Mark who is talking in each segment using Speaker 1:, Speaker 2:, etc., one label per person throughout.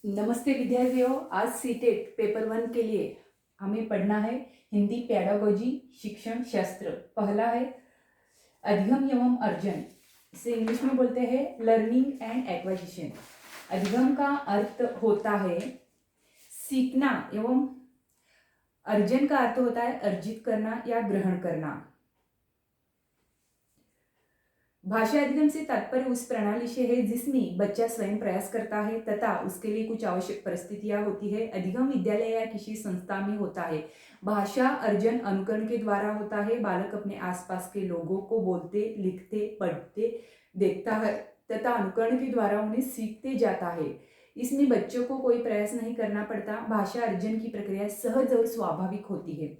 Speaker 1: नमस्ते विद्यार्थियों, आज सीटेट पेपर 1 के लिए हमें पढ़ना है हिंदी पेडागोजी शिक्षण शास्त्र। पहला है अधिगम एवं अर्जन। इसे इंग्लिश में बोलते हैं लर्निंग एंड एक्वाजिशन। अधिगम का अर्थ होता है सीखना एवं अर्जन का अर्थ होता है अर्जित करना या ग्रहण करना। भाषा अधिगम से तात्पर्य उस प्रणाली से है जिसमें बच्चा स्वयं प्रयास करता है तथा उसके लिए कुछ आवश्यक परिस्थितियां होती है। अधिगम विद्यालय या किसी संस्था में होता है। भाषा अर्जन अनुकरण के द्वारा होता है। बालक अपने आसपास के लोगों को बोलते, लिखते, पढ़ते देखता है तथा अनुकरण के द्वारा उन्हें सीखते जाता है। इसमें बच्चों को कोई प्रयास नहीं करना पड़ता। भाषा अर्जन की प्रक्रिया सहज और स्वाभाविक होती है।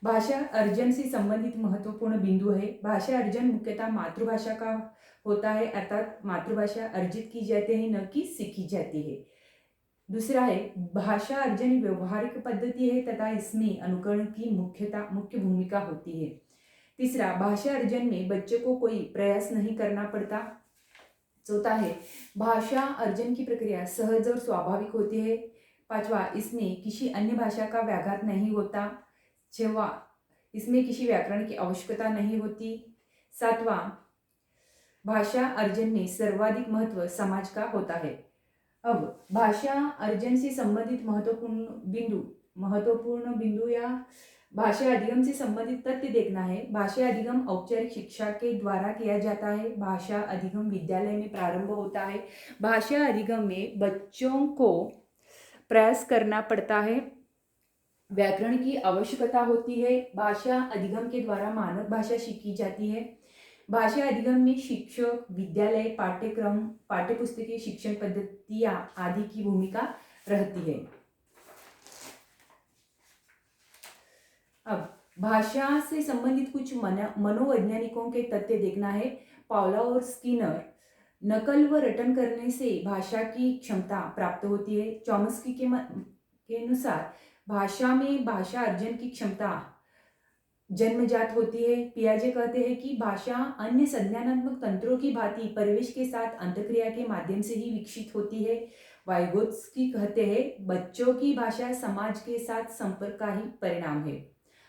Speaker 1: भाषा अर्जन से संबंधित महत्वपूर्ण बिंदु है। भाषा अर्जन मुख्यतः मातृभाषा का होता है, अर्थात मातृभाषा अर्जित की जाती है, न कि सीखी जाती है। दूसरा है भाषा अर्जन व्यवहारिक पद्धति है तथा इसमें अनुकरण की मुख्य भूमिका होती है। तीसरा, भाषा अर्जन में बच्चे को कोई प्रयास नहीं करना पड़ता। चौथा है भाषा अर्जन की प्रक्रिया सहज और स्वाभाविक होती है। पांचवा, इसमें किसी अन्य भाषा का व्याघात नहीं होता। छठवां, इसमें किसी व्याकरण की आवश्यकता नहीं होती। सातवां, भाषा अर्जन में सर्वाधिक महत्व समाज का होता है। अब भाषा अर्जन से संबंधित महत्वपूर्ण बिंदु या भाषा अधिगम से संबंधित तथ्य देखना है। भाषा अधिगम औपचारिक शिक्षा के द्वारा किया जाता है। भाषा अधिगम विद्यालय में प्रारंभ होता है। भाषा अधिगम में बच्चों को प्रयास करना पड़ता है, व्याकरण की आवश्यकता होती है। भाषा अधिगम के द्वारा मानक भाषा सीखी जाती है। भाषा अधिगम में शिक्षक, विद्यालय, पाठ्यक्रम, पाठ्यपुस्तकें, शिक्षण पद्धतियां आदि की भूमिका रहती है। अब भाषा से संबंधित कुछ मनोवैज्ञानिकों के तथ्य देखना है। पावलोव और स्किनर, नकल व रटन करने से भाषा की क्षमता प्राप्त होती है। चॉम्स्की के अनुसार भाषा में भाषा अर्जन की क्षमता जन्मजात होती है। पियाजे कहते हैं कि भाषा अन्य संज्ञानात्मक तंत्रों की भांति परिवेश के साथ अंतःक्रिया के माध्यम से ही विकसित होती है। वाइगोत्स्की कहते हैं बच्चों की भाषा समाज के साथ संपर्क का ही परिणाम है।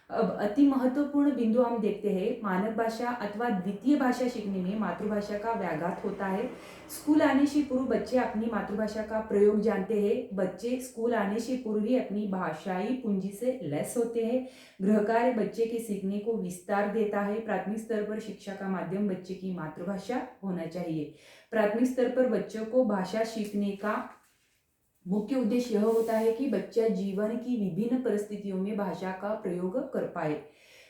Speaker 1: अब अति महत्वपूर्ण बिंदु हम देखते हैं। मानक भाषा अथवा द्वितीय भाषा सीखने में मातृभाषा का व्याघात होता है। स्कूल आने से पूर्व बच्चे अपनी मातृभाषा का प्रयोग जानते हैं। बच्चे स्कूल आने से पूर्व ही अपनी भाषाई पूंजी से लैस होते हैं। गृह कार्य बच्चे के सीखने को विस्तार देता है। प्राथमिक स्तर पर शिक्षा का माध्यम बच्चे की मातृभाषा होना चाहिए। प्राथमिक स्तर पर बच्चों को भाषा सीखने का मुख्य उद्देश्य यह होता है कि बच्चा जीवन की विभिन्न परिस्थितियों में भाषा का प्रयोग कर पाए।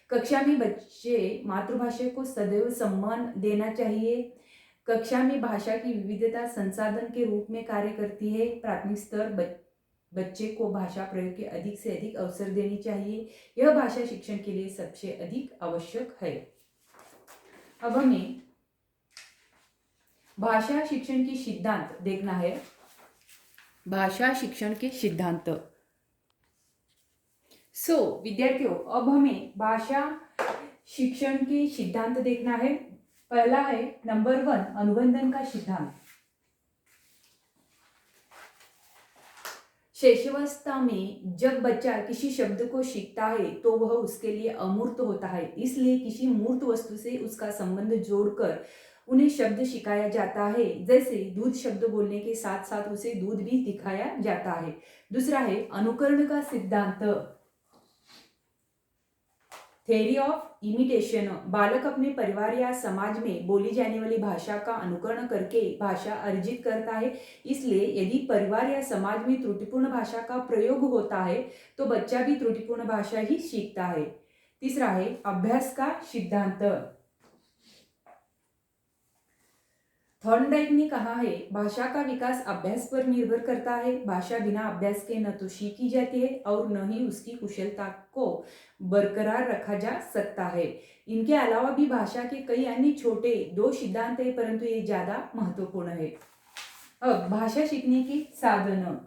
Speaker 1: कक्षा में बच्चे मातृभाषा को सदैव सम्मान देना चाहिए। कक्षा में भाषा की विविधता संसाधन के रूप में कार्य करती है। प्राथमिक स्तर बच्चे को भाषा प्रयोग के अधिक से अधिक अवसर देनी चाहिए। यह भाषा शिक्षण के लिए सबसे अधिक आवश्यक है। अब हमें भाषा शिक्षण की सिद्धांत देखना है। भाषा शिक्षण के सिद्धांत। विद्यार्थियों, अब हमें भाषा शिक्षण के सिद्धांत देखना है। पहला है नंबर 1, अनुबंधन का सिद्धांत। शैशवावस्था में जब बच्चा किसी शब्द को सीखता है तो वह उसके लिए अमूर्त होता है, इसलिए किसी मूर्त वस्तु से उसका संबंध जोड़कर उन्हें शब्द सिखाया जाता है। जैसे दूध शब्द बोलने के साथ साथ उसे दूध भी दिखाया जाता है। दूसरा है अनुकरण का सिद्धांत, थ्योरी ऑफ इमिटेशन। बालक अपने परिवार या समाज में बोली जाने वाली भाषा का अनुकरण करके भाषा अर्जित करता है। इसलिए यदि परिवार या समाज में त्रुटिपूर्ण भाषा का प्रयोग होता है तो बच्चा भी त्रुटिपूर्ण भाषा ही सीखता है। तीसरा है अभ्यास का सिद्धांत। थॉर्नडाइक ने कहा है भाषा का विकास अभ्यास पर निर्भर करता है। भाषा बिना अभ्यास के न तो सीखी जाती है और न ही उसकी कुशलता को बरकरार रखा जा सकता है। इनके अलावा भी भाषा के कई अन्य छोटे 2 सिद्धांत हैं, परंतु ये ज्यादा महत्वपूर्ण है। अब भाषा सीखने के साधन,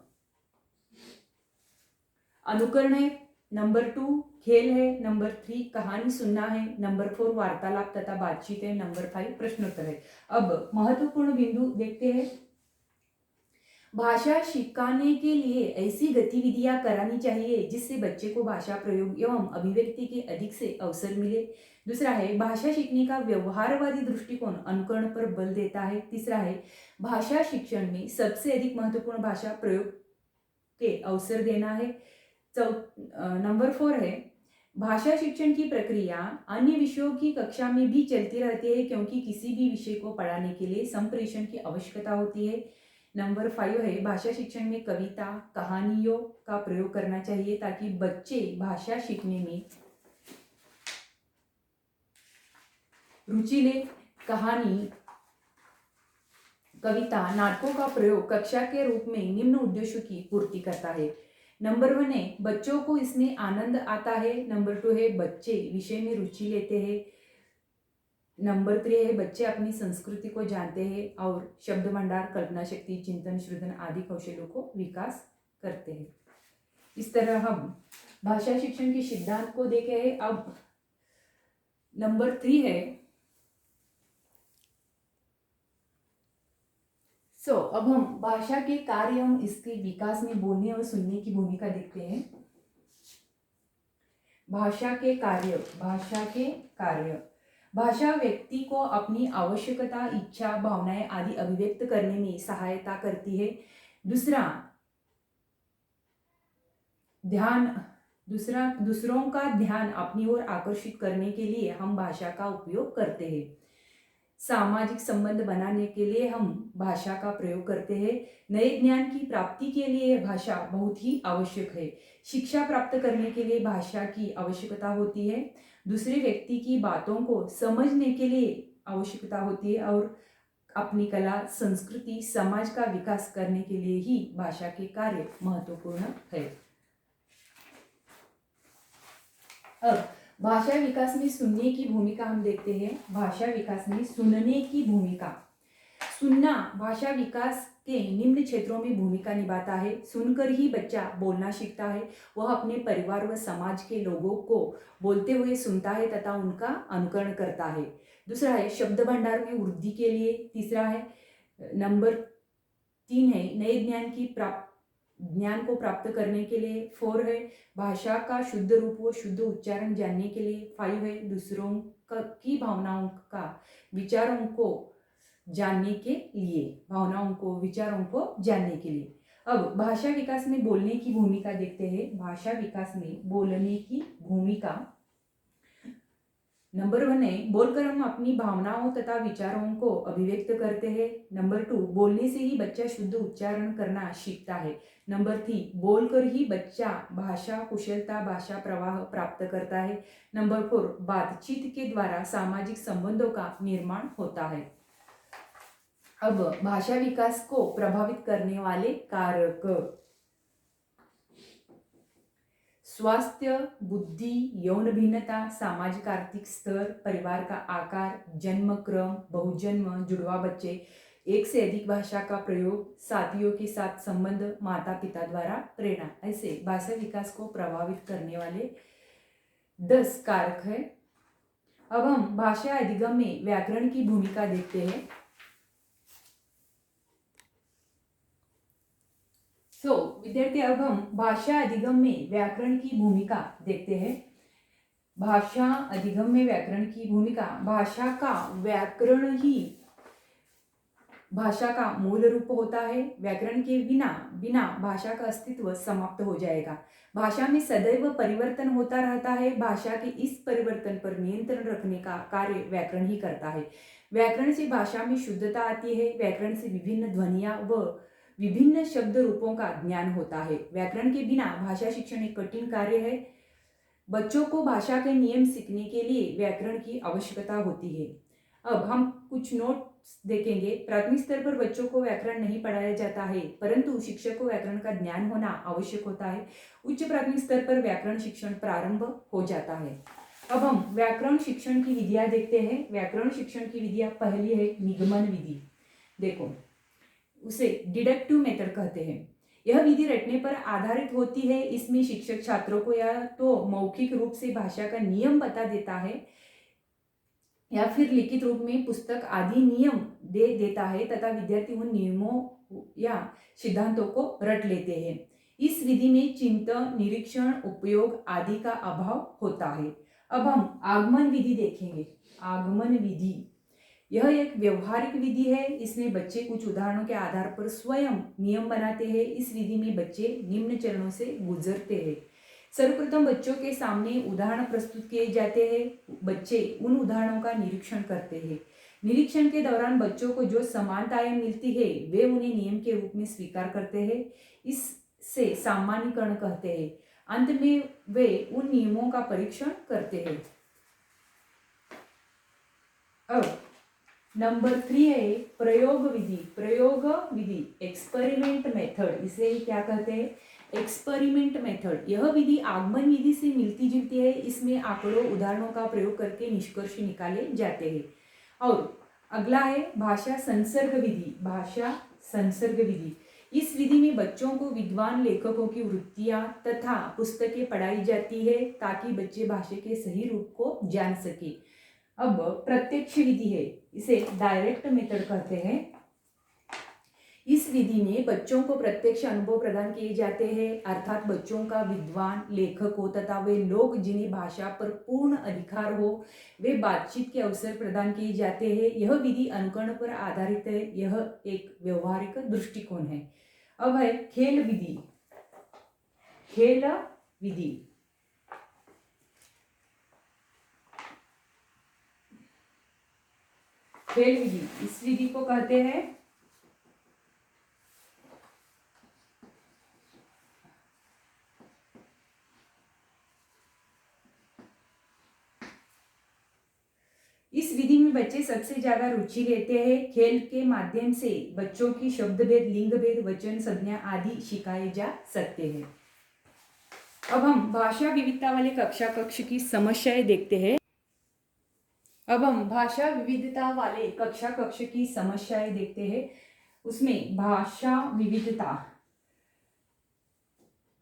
Speaker 1: अनुकरण है। नंबर 2 खेल है। नंबर 3 कहानी सुनना है। नंबर 4 वार्तालाप तथा बातचीत है। नंबर 5 प्रश्नोत्तर है। अब महत्वपूर्ण बिंदु देखते हैं। भाषा सिखाने के लिए ऐसी गतिविधियां करानी चाहिए जिससे बच्चे को भाषा प्रयोग एवं अभिव्यक्ति के अधिक से अवसर मिले। दूसरा है भाषा सीखने का व्यवहारवादी दृष्टिकोण अनुकरण पर बल देता है। तीसरा है भाषा शिक्षण में सबसे अधिक महत्वपूर्ण भाषा प्रयोग के अवसर देना है। नंबर 4 है भाषा शिक्षण की प्रक्रिया अन्य विषयों की कक्षा में भी चलती रहती है क्योंकि किसी भी विषय को पढ़ाने के लिए संप्रेषण की आवश्यकता होती है। नंबर 5 है भाषा शिक्षण में कविता कहानियों का प्रयोग करना चाहिए ताकि बच्चे भाषा सीखने में रुचि ले। कहानी कविता नाटकों का प्रयोग कक्षा के रूप में निम्न उद्देश्यों की पूर्ति करता है। नंबर 1 है बच्चों को इसमें आनंद आता है। नंबर 2 है बच्चे विषय में रुचि लेते हैं। नंबर 3 है बच्चे अपनी संस्कृति को जानते हैं और शब्द भंडार कल्पना शक्ति चिंतन सृजन आदि कौशलों को विकास करते हैं। इस तरह हम भाषा शिक्षण के सिद्धांत को देखे हैं। अब नंबर 3 है अब हम भाषा के कार्य एवं इसके विकास में बोलने और सुनने की भूमिका देखते हैं। भाषा के कार्य भाषा व्यक्ति को अपनी आवश्यकता इच्छा भावनाएं आदि अभिव्यक्त करने में सहायता करती है। दूसरों का ध्यान अपनी ओर आकर्षित करने के लिए हम भाषा का उपयोग करते हैं। सामाजिक संबंध बनाने के लिए हम भाषा का प्रयोग करते हैं। नए ज्ञान की प्राप्ति के लिए भाषा बहुत ही आवश्यक है। शिक्षा प्राप्त करने के लिए भाषा की आवश्यकता होती है। दूसरे व्यक्ति की बातों को समझने के लिए आवश्यकता होती है और अपनी कला संस्कृति समाज का विकास करने के लिए ही भाषा के कार्य महत्वपूर्ण है। अब भाषा विकास में सुनने की भूमिका हम देखते हैं। भाषा विकास में सुनने की भूमिका। सुनना भाषा विकास के निम्न क्षेत्रों में भूमिका निभाता है। सुनकर ही बच्चा बोलना सीखता है। वह अपने परिवार व समाज के लोगों को बोलते हुए सुनता है तथा उनका अनुकरण करता है। दूसरा है शब्द भंडार में वृद्धि के लिए। तीसरा है नंबर 3 है नए ज्ञान को प्राप्त करने के लिए। 4 है भाषा का शुद्ध रूप व शुद्ध उच्चारण जानने के लिए। 5 है दूसरों की भावनाओं का विचारों को जानने के लिए। अब भाषा विकास में बोलने की भूमिका देखते हैं। भाषा विकास में बोलने की भूमिका। नंबर 1 है बोलकर हम अपनी भावनाओं तथा विचारों को अभिव्यक्त करते हैं। नंबर 2 बोलने से ही बच्चा शुद्ध उच्चारण करना सीखता है। नंबर 3 बोलकर ही बच्चा भाषा कुशलता भाषा प्रवाह प्राप्त करता है। नंबर 4 बातचीत के द्वारा सामाजिक संबंधों का निर्माण होता है। अब भाषा विकास को प्रभावित करने वाले कारक। स्वास्थ्य बुद्धि यौन भिन्नता सामाजिक आर्थिक स्तर परिवार का आकार जन्म क्रम बहुजन्म जुड़वा बच्चे एक से अधिक भाषा का प्रयोग साथियों के साथ संबंध माता पिता द्वारा प्रेरणा ऐसे भाषा विकास को प्रभावित करने वाले 10 कारक है। अब हम भाषा अधिगम में व्याकरण की भूमिका देखते हैं। विद्यार्थी अब हम भाषा अधिगम में व्याकरण की भूमिका देखते हैं। भाषा अधिगम में व्याकरण की भूमिका। भाषा का व्याकरण ही भाषा का मूल रूप होता है। व्याकरण के बिना भाषा का अस्तित्व समाप्त हो जाएगा। भाषा में सदैव परिवर्तन होता रहता है। भाषा के इस परिवर्तन पर नियंत्रण रखने का कार्य व्याकरण ही करता है। व्याकरण से भाषा में शुद्धता आती है। व्याकरण से विभिन्न ध्वनियां व विभिन्न शब्द रूपों का ज्ञान होता है। व्याकरण के बिना भाषा शिक्षण एक कठिन कार्य है। बच्चों को भाषा के नियम सीखने के लिए व्याकरण की आवश्यकता होती है। अब हम कुछ नोट्स देखेंगे। प्राथमिक स्तर पर बच्चों को व्याकरण नहीं पढ़ाया जाता है परंतु शिक्षक को व्याकरण का ज्ञान होना आवश्यक होता है। उच्च प्राथमिक स्तर पर व्याकरण शिक्षण प्रारंभ हो जाता है। अब हम व्याकरण शिक्षण की विधियां देखते हैं। व्याकरण शिक्षण की विधियां पहली है निगमन विधि। देखो उसे डिडक्टिव मेथड कहते हैं। यह विधि रटने पर आधारित होती है। इसमें शिक्षक छात्रों को या तो मौखिक रूप से भाषा का नियम बता देता है या फिर लिखित रूप में पुस्तक आदि नियम दे देता है तथा विद्यार्थी उन नियमों या सिद्धांतों को रट लेते हैं। इस विधि में चिंतन, निरीक्षण, उपयोग आदि का अभाव होता है। अब हम आगमन विधि देखेंगे। आगमन विधि यह एक व्यवहारिक विधि है। इसमें बच्चे कुछ उदाहरणों के आधार पर स्वयं नियम बनाते हैं। इस विधि में बच्चे निम्न चरणों से गुजरते हैं। सर्वप्रथम बच्चों के सामने उदाहरण प्रस्तुत किए जाते हैं। बच्चे उन उदाहरणों का निरीक्षण करते हैं। निरीक्षण के दौरान बच्चों को जो समानताएं मिलती है वे उन्हें नियम के रूप में स्वीकार करते हैं। इससे सामान्यीकरण कहते हैं। अंत में वे उन नियमों का परीक्षण करते हैं। अब नंबर 3 है प्रयोग विधि। प्रयोग विधि एक्सपेरिमेंट मेथड, इसे क्या कहते हैं? Experiment method. यह विधि आगमन विधि से मिलती जुलती है। इसमें आंकड़ों, उदाहरणों का प्रयोग करके निष्कर्ष निकाले जाते हैं। और अगला है भाषा संसर्ग विधि। भाषा संसर्ग विधि, इस विधि में बच्चों को विद्वान लेखकों की वृत्तियां तथा पुस्तकें पढ़ाई जाती है ताकि बच्चे भाषा के सही रूप को जान सके। अब प्रत्यक्ष विधि है, इसे डायरेक्ट मेथड कहते हैं। इस विधि में बच्चों को प्रत्यक्ष अनुभव प्रदान किए जाते हैं, अर्थात बच्चों का विद्वान लेखकों तथा वे लोग जिन्हें भाषा पर पूर्ण अधिकार हो वे बातचीत के अवसर प्रदान किए जाते हैं। यह विधि अनुकरण पर आधारित है। यह एक व्यवहारिक दृष्टिकोण है। अब है खेल विधि। खेल विधि खेल विधि, इस विधि को कहते हैं इस विधि में बच्चे सबसे ज्यादा रुचि लेते हैं। खेल के माध्यम से बच्चों की शब्द भेद, लिंग भेद, वचन, संज्ञा आदि सिखाए जा सकते हैं। अब हम भाषा विविधता वाले कक्षा कक्ष की समस्याएं देखते हैं। अब हम भाषा विविधता वाले कक्षा कक्ष की समस्याएं देखते हैं। उसमें भाषा विविधता,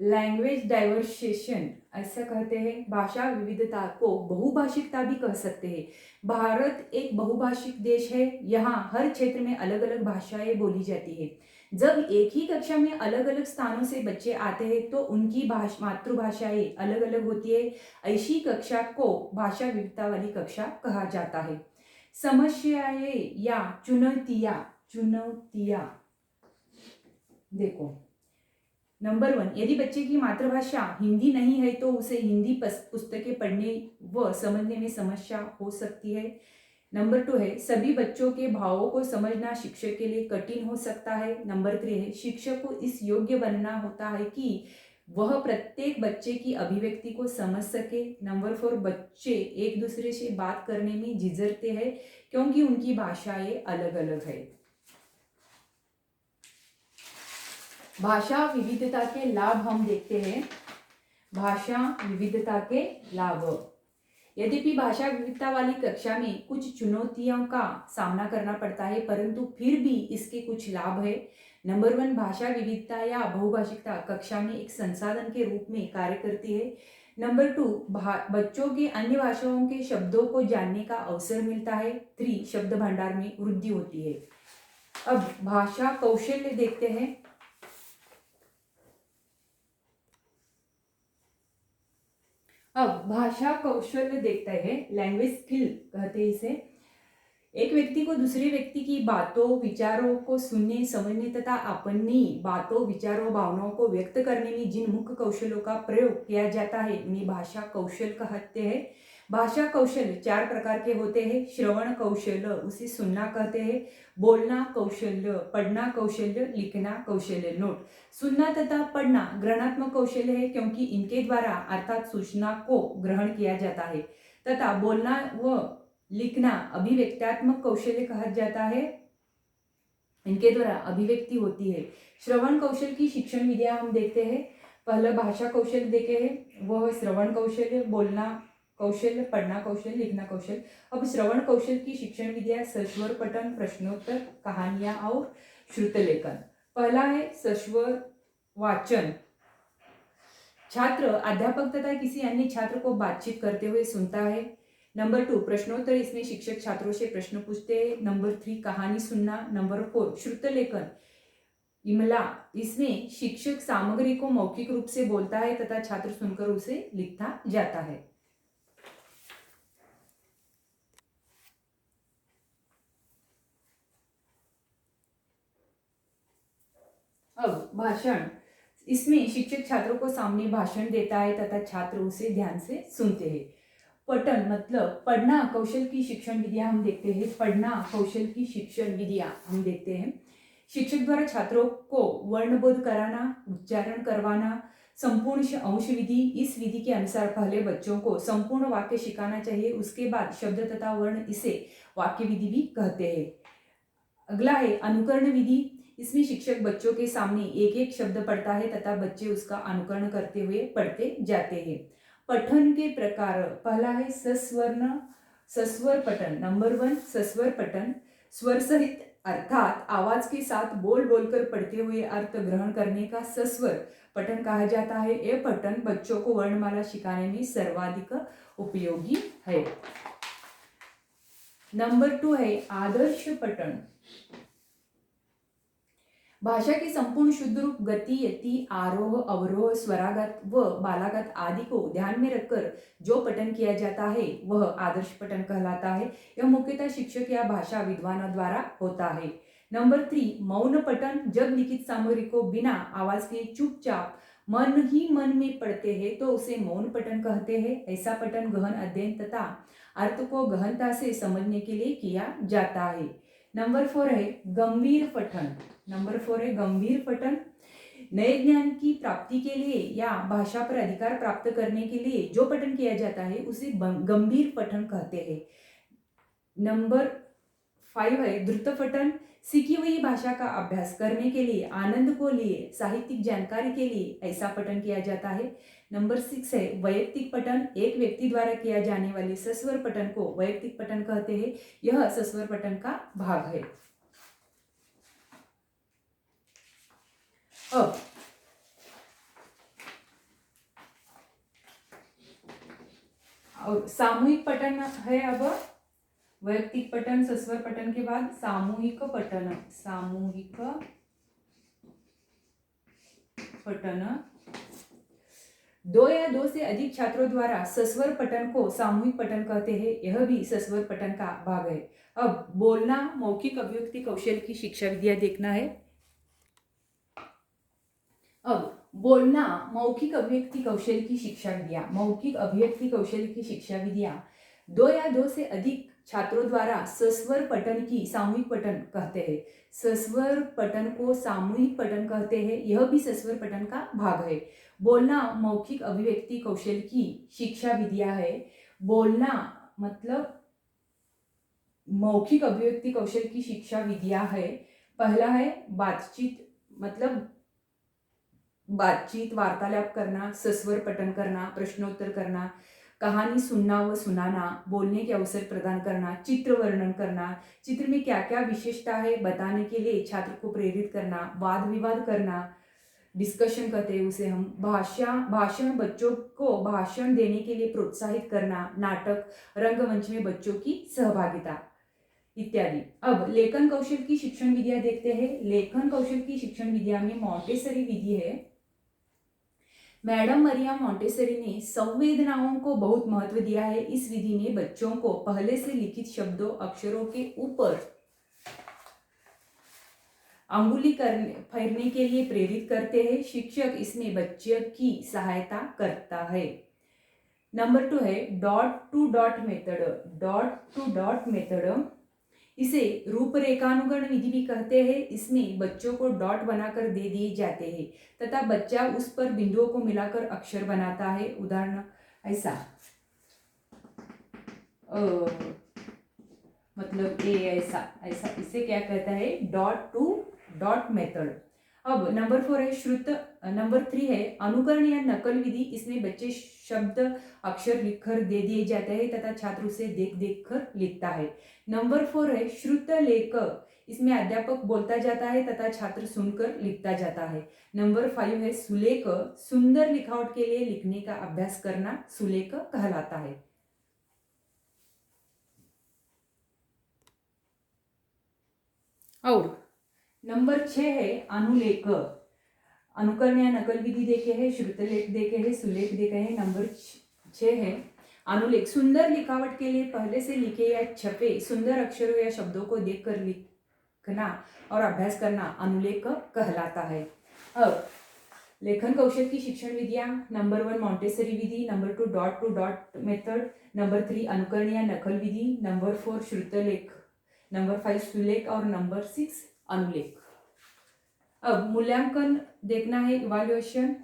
Speaker 1: लैंग्वेज डाइवर्सिएशन ऐसा कहते हैं। भाषा विविधता को बहुभाषिकता भी कह सकते हैं। भारत एक बहुभाषिक देश है। यहाँ हर क्षेत्र में अलग अलग भाषाएं बोली जाती है। जब एक ही कक्षा में अलग अलग स्थानों से बच्चे आते हैं तो उनकी मातृभाषाएं अलग अलग होती है। ऐसी कक्षा को भाषा विविधता वाली कक्षा कहा जाता है। समस्याएं या चुनौतियां देखो। नंबर 1, यदि बच्चे की मातृभाषा हिंदी नहीं है तो उसे हिंदी पुस्तकें पढ़ने व समझने में समस्या हो सकती है। नंबर 2 है सभी बच्चों के भावों को समझना शिक्षक के लिए कठिन हो सकता है। नंबर 3 है शिक्षक को इस योग्य बनना होता है कि वह प्रत्येक बच्चे की अभिव्यक्ति को समझ सके। नंबर 4, बच्चे एक दूसरे से बात करने में झिझकते हैं क्योंकि उनकी भाषाएं अलग अलग है। भाषा विविधता के लाभ हम देखते हैं। भाषा विविधता के लाभ, यद्यपि भाषा विविधता वाली कक्षा में कुछ चुनौतियों का सामना करना पड़ता है परंतु फिर भी इसके कुछ लाभ है। नंबर 1, भाषा विविधता या बहुभाषिकता कक्षा में एक संसाधन के रूप में कार्य करती है। नंबर 2, बच्चों के अन्य भाषाओं के शब्दों को जानने का अवसर मिलता है। 3, शब्द भंडार में वृद्धि होती है। अब भाषा कौशल्य देखते हैं। अब भाषा कौशल्य देखते हैं, लैंग्वेज स्किल कहते हैं इसे। एक व्यक्ति को दूसरे व्यक्ति की बातों, विचारों को सुनने, समझने तथा अपनी बातों, विचारों, भावनाओं को व्यक्त करने में जिन मुख्य कौशलों का प्रयोग किया जाता है उन्हें भाषा कौशल कहते हैं। भाषा कौशल 4 प्रकार के होते हैं। श्रवण कौशल्य, उसे सुनना कहते हैं। बोलना कौशल्य, पढ़ना कौशल्य, लिखना कौशल्य। नोट, सुनना तथा पढ़ना ग्रहणात्मक कौशल्य है क्योंकि इनके द्वारा अर्थात सूचना को ग्रहण किया जाता है तथा बोलना व लिखना अभिव्यक्त्यात्मक कौशल्य कहा जाता है। इनके द्वारा अभिव्यक्ति होती है। श्रवण कौशल की शिक्षण विधियां हम देखते हैं। पहला भाषा कौशल देखे हैं, वह श्रवण कौशल्य, बोलना कौशल, पढ़ना कौशल, लिखना कौशल। अब श्रवण कौशल की शिक्षण विधियां सस्वर पठन, प्रश्नोत्तर, कहानियां और श्रुतलेखन। पहला है सस्वर वाचन। छात्र अध्यापक तथा किसी अन्य छात्र को बातचीत करते हुए सुनता है। नंबर 2 प्रश्नोत्तर, इसमें शिक्षक छात्रों से प्रश्न पूछते हैं। नंबर 3 कहानी सुनना। नंबर 4 श्रुत लेखन, इमला, इसमें शिक्षक सामग्री को मौखिक रूप से बोलता है तथा छात्र सुनकर उसे लिखता जाता है। अब भाषण, इसमें शिक्षक छात्रों को सामने भाषण देता है तथा छात्र उसे ध्यान से सुनते हैं। पठन मतलब पढ़ना कौशल की शिक्षण विधियां हम देखते हैं। पढ़ना कौशल की शिक्षण विधियां हम देखते हैं। शिक्षक द्वारा छात्रों को वर्णबोध कराना, उच्चारण करवाना, संपूर्ण अंश विधि। इस विधि के अनुसार पहले बच्चों को संपूर्ण वाक्य सिखाना चाहिए, उसके बाद शब्द तथा वर्ण, इसे वाक्य विधि भी कहते हैं। अगला है अनुकरण विधि। इसमें शिक्षक बच्चों के सामने एक एक शब्द पढ़ता है तथा बच्चे उसका अनुकरण करते हुए पढ़ते जाते हैं। पठन के प्रकार, पहला है सस्वर पठन। नंबर 1 सस्वर पठन, स्वर सहित अर्थात आवाज के साथ बोल बोलकर पढ़ते हुए अर्थ ग्रहण करने का सस्वर पठन कहा जाता है। यह पठन बच्चों को वर्णमाला सिखाने में सर्वाधिक उपयोगी है। नंबर 2 है आदर्श पठन। भाषा के संपूर्ण शुद्ध रूप, गति, यति, आरोह, अवरोह, स्वरागत व बालागत आदि को ध्यान में रखकर जो पठन किया जाता है वह आदर्श पठन कहलाता है। यह मुख्यतः शिक्षक या भाषा विद्वानों द्वारा होता है। नंबर 3 मौन पठन, जब लिखित सामग्री को बिना आवाज के चुपचाप मन ही मन में पढ़ते हैं तो उसे मौन पठन कहते हैं। ऐसा पठन गहन अध्ययन तथा अर्थ को गहनता से समझने के लिए किया जाता है। नंबर 4 है गंभीर पठन। नंबर 4 है गंभीर पठन, नए ज्ञान की प्राप्ति के लिए या भाषा पर अधिकार प्राप्त करने के लिए जो पठन किया जाता है उसे गंभीर पठन कहते हैं। नंबर 5 है द्रुत पठन, सीखी हुई भाषा का अभ्यास करने के लिए, आनंद को लिए, साहित्यिक जानकारी के लिए ऐसा पठन किया जाता है। नंबर 6 है वैयक्तिक पठन, एक व्यक्ति द्वारा किया जाने वाले सस्वर पठन को वैयक्तिक पठन कहते हैं। यह सस्वर पठन का भाग है। अब सामूहिक पठन है। अब वैयक्तिक पठन, सस्वर पठन के बाद सामूहिक पठन। सामूहिक पठन, 2 या 2 से अधिक छात्रों द्वारा सस्वर पठन को सामूहिक पठन कहते हैं। यह भी सस्वर पठन का भाग है। अब बोलना मौखिक अभिव्यक्ति कौशल की शिक्षा विधियां देखना है। अब बोलना मौखिक अभिव्यक्ति कौशल की शिक्षा विधियां, मौखिक अभिव्यक्ति कौशल की शिक्षा विधियां 2 या 2 से अधिक छात्रों द्वारा सस्वर पठन की सामूहिक पठन कहते हैं। सस्वर पठन को सामूहिक पठन कहते हैं। यह भी सस्वर पठन का भाग है। बोलना मौखिक अभिव्यक्ति कौशल की शिक्षा विधियां है। बोलना मतलब मौखिक अभिव्यक्ति कौशल की शिक्षा विधियां है। पहला है बातचीत, मतलब बातचीत, वार्तालाप करना, सस्वर पठन करना, प्रश्नोत्तर करना, कहानी सुनना व सुनाना, बोलने के अवसर प्रदान करना, चित्र वर्णन करना, चित्र में क्या क्या विशेषता है बताने के लिए छात्र को प्रेरित करना, वाद विवाद करना, डिस्कशन कहते हैं उसे हम। भाषण, बच्चों को भाषण देने के लिए प्रोत्साहित करना, नाटक, रंगमंच में बच्चों की सहभागिता इत्यादि। अब लेखन कौशल की शिक्षण विधियां देखते हैं। लेखन कौशल की शिक्षण विधियां में मॉन्टेसरी विधि है। मैडम मरियम मॉन्टेसरी ने संवेदनाओं को बहुत महत्व दिया है। इस विधि में बच्चों को पहले से लिखित शब्दों, अक्षरों के ऊपर अंगुली फेरने के लिए प्रेरित करते हैं। शिक्षक इसमें बच्चे की सहायता करता है। नंबर 2 है dot to dot method. Dot to dot method, इसे रूपरेखानुगण विधि भी कहते हैं। इसमें बच्चों को डॉट बनाकर दे दिए जाते हैं तथा बच्चा उस पर बिंदुओं को मिलाकर अक्षर बनाता है। उदाहरण ऐसा, मतलब ए, ऐसा ऐसा, इसे क्या कहता है डॉट टू डॉट मेथड। अब नंबर 4 है श्रुत। नंबर 3 है अनुकरण या नकल विधि। इसमें बच्चे शब्द, अक्षर लिखकर दे दिए जाते हैं तथा छात्र उसे देख देख कर लिखता है। नंबर 4 है श्रुत लेख। इसमें अध्यापक बोलता जाता है तथा छात्र सुनकर लिखता जाता है। नंबर 5 है सुलेख। सुंदर लिखावट के लिए लिखने का अभ्यास करना सुलेख कहलाता है। और नंबर 6 है अनुलेख। अनुकरण या नकल विधि देखे है, श्रुतलेख देखे है, सुलेख देखे है। नंबर 6 है अनुलेख। सुंदर लिखावट के लिए पहले से लिखे या छपे सुंदर अक्षरों या शब्दों को देखकर लिखना और अभ्यास करना अनुलेख कहलाता है। अब लेखन कौशल की शिक्षण विधियां। नंबर 1 मॉन्टेसरी विधि, number 2 dot to dot method, number 3 अनुकरण या नकल विधि, नंबर 4 श्रुतलेख, नंबर 5 सुलेख और नंबर 6 अनुलेख। अब मूल्यांकन देखना है, इवैल्यूएशन।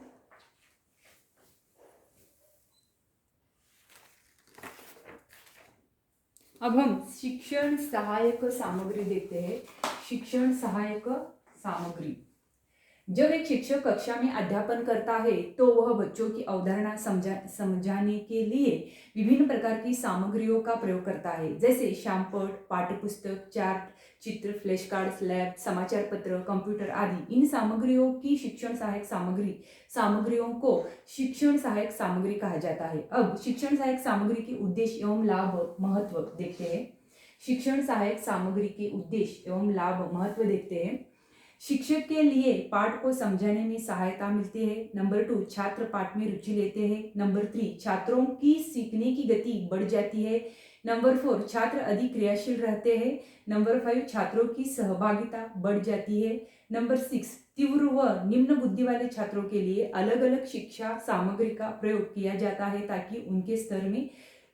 Speaker 1: अब हम शिक्षण सहायक सामग्री देखते हैं। शिक्षण सहायक सामग्री। जब एक शिक्षक कक्षा में अध्यापन करता है तो वह बच्चों की अवधारणा समझाने के लिए विभिन्न प्रकार की सामग्रियों का प्रयोग करता है, जैसे श्यामपट्ट, पाठ्यपुस्तक, चार्ट, चित्र, फ्लैश कार्ड, स्लैब, समाचार पत्र, कंप्यूटर आदि। इन सामग्रियों की शिक्षण सहायक सामग्रियों को शिक्षण सहायक सामग्री कहा जाता है। अब शिक्षण सहायक सामग्री के उद्देश्य एवं लाभ महत्व देखते हैं। शिक्षण सहायक सामग्री के उद्देश्य एवं लाभ महत्व देखते हैं। शिक्षक के लिए पाठ को समझाने में सहायता मिलती है। नंबर 2 छात्र पाठ में रुचि लेते हैं। नंबर 3 छात्रों की सीखने की गति बढ़ जाती है। नंबर 4 छात्र अधिक क्रियाशील रहते हैं। नंबर 5 छात्रों की सहभागिता बढ़ जाती है। नंबर 6 तीव्र व निम्न बुद्धि वाले छात्रों के लिए अलग अलग शिक्षा सामग्री का प्रयोग किया जाता है ताकि उनके स्तर में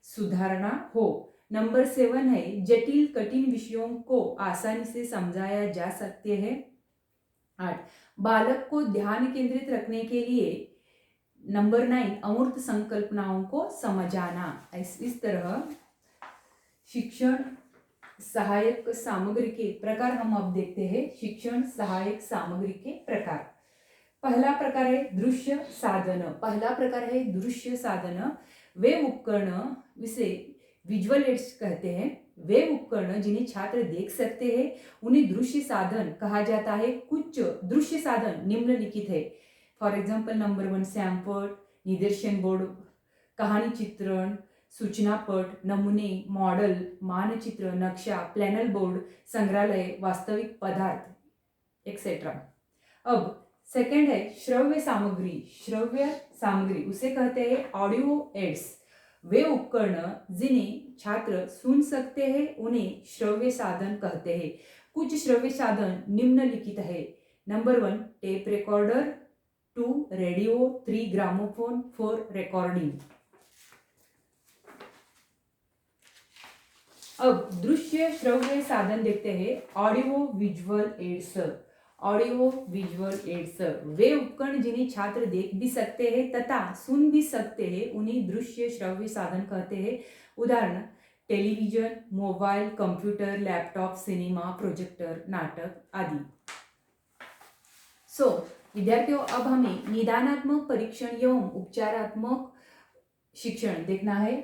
Speaker 1: सुधारना हो। नंबर 7 है जटिल कठिन विषयों को आसानी से समझाया जा सकते हैं। 8 बालक को ध्यान केंद्रित रखने के लिए। नंबर 9 अमूर्त संकल्पनाओं को समझाना। इस तरह शिक्षण सहायक सामग्री के प्रकार हम अब देखते हैं। शिक्षण सहायक सामग्री के प्रकार। पहला प्रकार है दृश्य साधन। पहला प्रकार है दृश्य साधन। वे उपकरण, जिसे विजुअल एड्स कहते हैं, वे उपकरण जिन्हें छात्र देख सकते हैं उन्हें दृश्य साधन कहा जाता है। कुछ दृश्य साधन निम्नलिखित है। फॉर एग्जाम्पल नंबर 1 श्यामपट्ट, निदर्शन बोर्ड, कहानी चित्रण, सूचना पट, नमूने, मॉडल, मानचित्र, नक्शा, प्लानर बोर्ड, संग्रहालय, वास्तविक पदार्थ एक्सेट्रा। अब सेकंड है श्रव्य सामग्री। श्रव्य सामग्री उसे कहते हैं ऑडियो एड्स। वे उपकरण जिन्हें छात्र सुन सकते हैं उन्हें श्रव्य साधन कहते हैं। कुछ श्रव्य साधन निम्नलिखित है। Number 1 tape recorder, 2 radio, 3 gramophone, 4 recording. अब दृश्य श्रव्य साधन देखते हैं। Audio visual aids. Audio visual aids वे उपकरण जिन्हें छात्र देख भी सकते हैं तथा सुन भी सकते हैं उन्हें दृश्य श्रव्य साधन कहते हैं। उदाहरण television, mobile, computer, laptop, cinema, projector, नाटक आदि। विद्यार्थियों अब हमें निदानात्मक परीक्षण एवं उपचारात्मक शिक्षण देखना है।